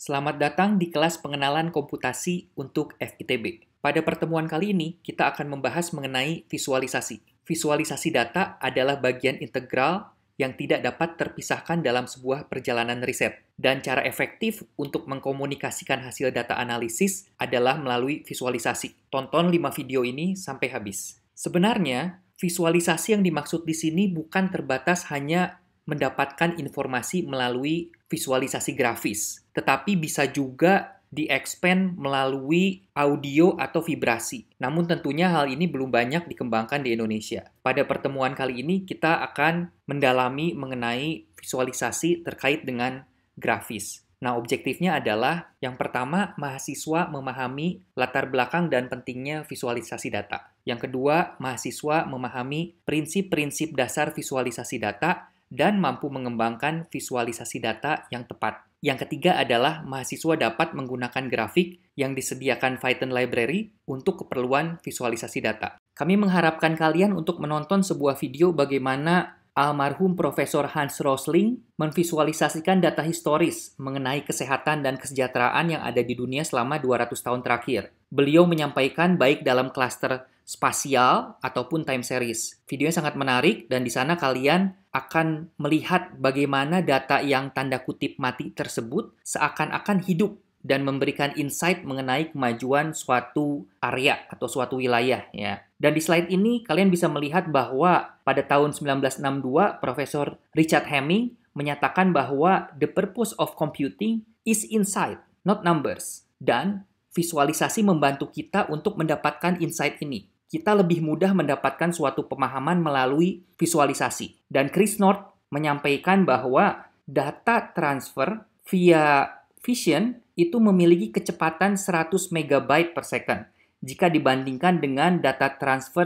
Selamat datang di kelas pengenalan komputasi untuk FITB. Pada pertemuan kali ini, kita akan membahas mengenai visualisasi. Visualisasi data adalah bagian integral yang tidak dapat terpisahkan dalam sebuah perjalanan riset. Dan cara efektif untuk mengkomunikasikan hasil data analisis adalah melalui visualisasi. Tonton 5 video ini sampai habis. Sebenarnya, visualisasi yang dimaksud di sini bukan terbatas hanya mendapatkan informasi melalui visualisasi grafis, tetapi bisa juga di-expand melalui audio atau vibrasi. Namun tentunya hal ini belum banyak dikembangkan di Indonesia. Pada pertemuan kali ini kita akan mendalami mengenai visualisasi terkait dengan grafis. Nah, objektifnya adalah yang pertama, mahasiswa memahami latar belakang dan pentingnya visualisasi data. Yang kedua, mahasiswa memahami prinsip-prinsip dasar visualisasi data dan mampu mengembangkan visualisasi data yang tepat. Yang ketiga adalah mahasiswa dapat menggunakan grafik yang disediakan Python Library untuk keperluan visualisasi data. Kami mengharapkan kalian untuk menonton sebuah video bagaimana almarhum Profesor Hans Rosling memvisualisasikan data historis mengenai kesehatan dan kesejahteraan yang ada di dunia selama 200 tahun terakhir. Beliau menyampaikan baik dalam klaster spasial ataupun time series. Videonya sangat menarik dan di sana kalian akan melihat bagaimana data yang tanda kutip mati tersebut seakan-akan hidup dan memberikan insight mengenai kemajuan suatu area atau suatu wilayah ya. Dan di slide ini kalian bisa melihat bahwa pada tahun 1962 Profesor Richard Hamming menyatakan bahwa the purpose of computing is insight, not numbers. Dan visualisasi membantu kita untuk mendapatkan insight ini. Kita lebih mudah mendapatkan suatu pemahaman melalui visualisasi. Dan Chris North menyampaikan bahwa data transfer via Vision itu memiliki kecepatan 100 MB per second jika dibandingkan dengan data transfer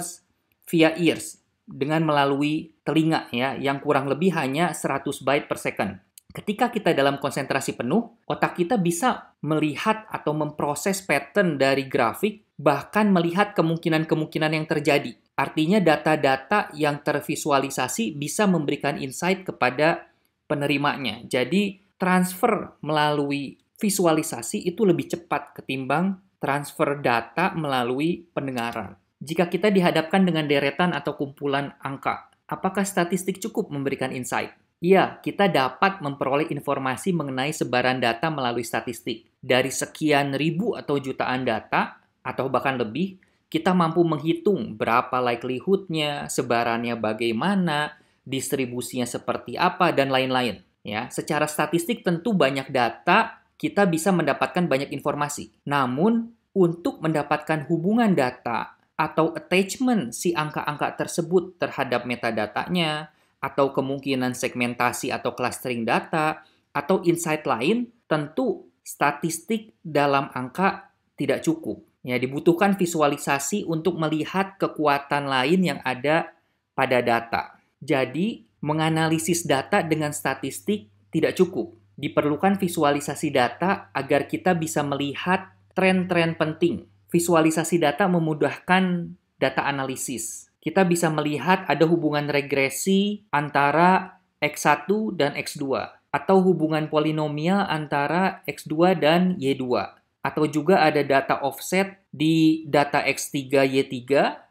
via ears dengan melalui telinga ya yang kurang lebih hanya 100 byte per second. Ketika kita dalam konsentrasi penuh, otak kita bisa melihat atau memproses pattern dari grafik, bahkan melihat kemungkinan-kemungkinan yang terjadi. Artinya data-data yang tervisualisasi bisa memberikan insight kepada penerimanya. Jadi transfer melalui visualisasi itu lebih cepat ketimbang transfer data melalui pendengaran. Jika kita dihadapkan dengan deretan atau kumpulan angka, apakah statistik cukup memberikan insight? Iya, kita dapat memperoleh informasi mengenai sebaran data melalui statistik. Dari sekian ribu atau jutaan data, atau bahkan lebih, kita mampu menghitung berapa likelihood-nya, sebarannya bagaimana, distribusinya seperti apa, dan lain-lain. Ya, secara statistik tentu banyak data, kita bisa mendapatkan banyak informasi. Namun, untuk mendapatkan hubungan data atau attachment si angka-angka tersebut terhadap metadatanya, atau kemungkinan segmentasi atau clustering data, atau insight lain, tentu statistik dalam angka tidak cukup. Ya, dibutuhkan visualisasi untuk melihat kekuatan lain yang ada pada data. Jadi, menganalisis data dengan statistik tidak cukup. Diperlukan visualisasi data agar kita bisa melihat tren-tren penting. Visualisasi data memudahkan data analisis. Kita bisa melihat ada hubungan regresi antara X1 dan X2, atau hubungan polinomial antara X2 dan Y2, atau juga ada data offset di data X3, Y3,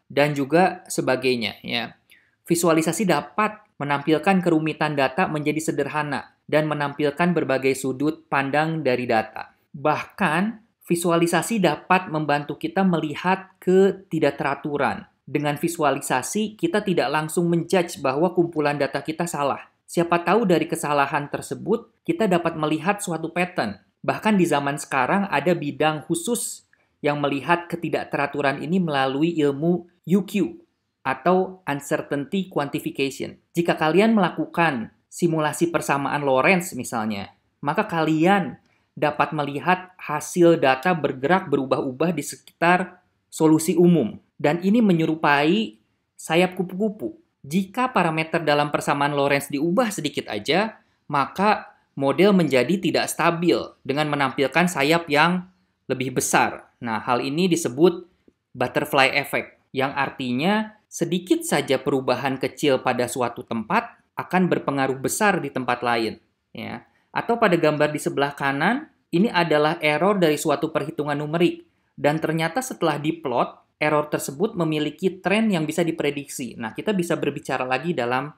dan juga sebagainya. Ya. Visualisasi dapat menampilkan kerumitan data menjadi sederhana dan menampilkan berbagai sudut pandang dari data. Bahkan, visualisasi dapat membantu kita melihat ketidakteraturan. Dengan visualisasi, kita tidak langsung menjudge bahwa kumpulan data kita salah. Siapa tahu dari kesalahan tersebut, kita dapat melihat suatu pattern. Bahkan di zaman sekarang ada bidang khusus yang melihat ketidakteraturan ini melalui ilmu UQ atau Uncertainty Quantification. Jika kalian melakukan simulasi persamaan Lorentz misalnya, maka kalian dapat melihat hasil data bergerak berubah-ubah di sekitar solusi umum. Dan ini menyerupai sayap kupu-kupu. Jika parameter dalam persamaan Lorentz diubah sedikit aja, maka model menjadi tidak stabil dengan menampilkan sayap yang lebih besar. Nah, hal ini disebut butterfly effect, yang artinya sedikit saja perubahan kecil pada suatu tempat akan berpengaruh besar di tempat lain. Ya. Atau pada gambar di sebelah kanan, Ini adalah error dari suatu perhitungan numerik, dan ternyata setelah diplot, error tersebut memiliki tren yang bisa diprediksi. Nah, kita bisa berbicara lagi dalam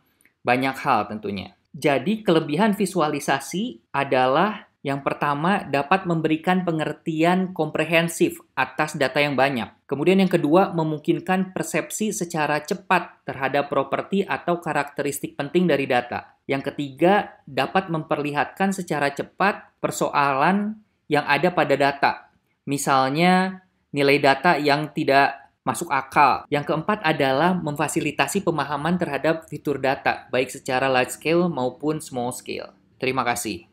banyak hal tentunya. Jadi, kelebihan visualisasi adalah yang pertama, dapat memberikan pengertian komprehensif atas data yang banyak. Kemudian yang kedua, memungkinkan persepsi secara cepat terhadap properti atau karakteristik penting dari data. Yang ketiga, dapat memperlihatkan secara cepat persoalan yang ada pada data. Misalnya, nilai data yang tidak masuk akal. Yang keempat adalah memfasilitasi pemahaman terhadap fitur data, baik secara large scale maupun small scale. Terima kasih.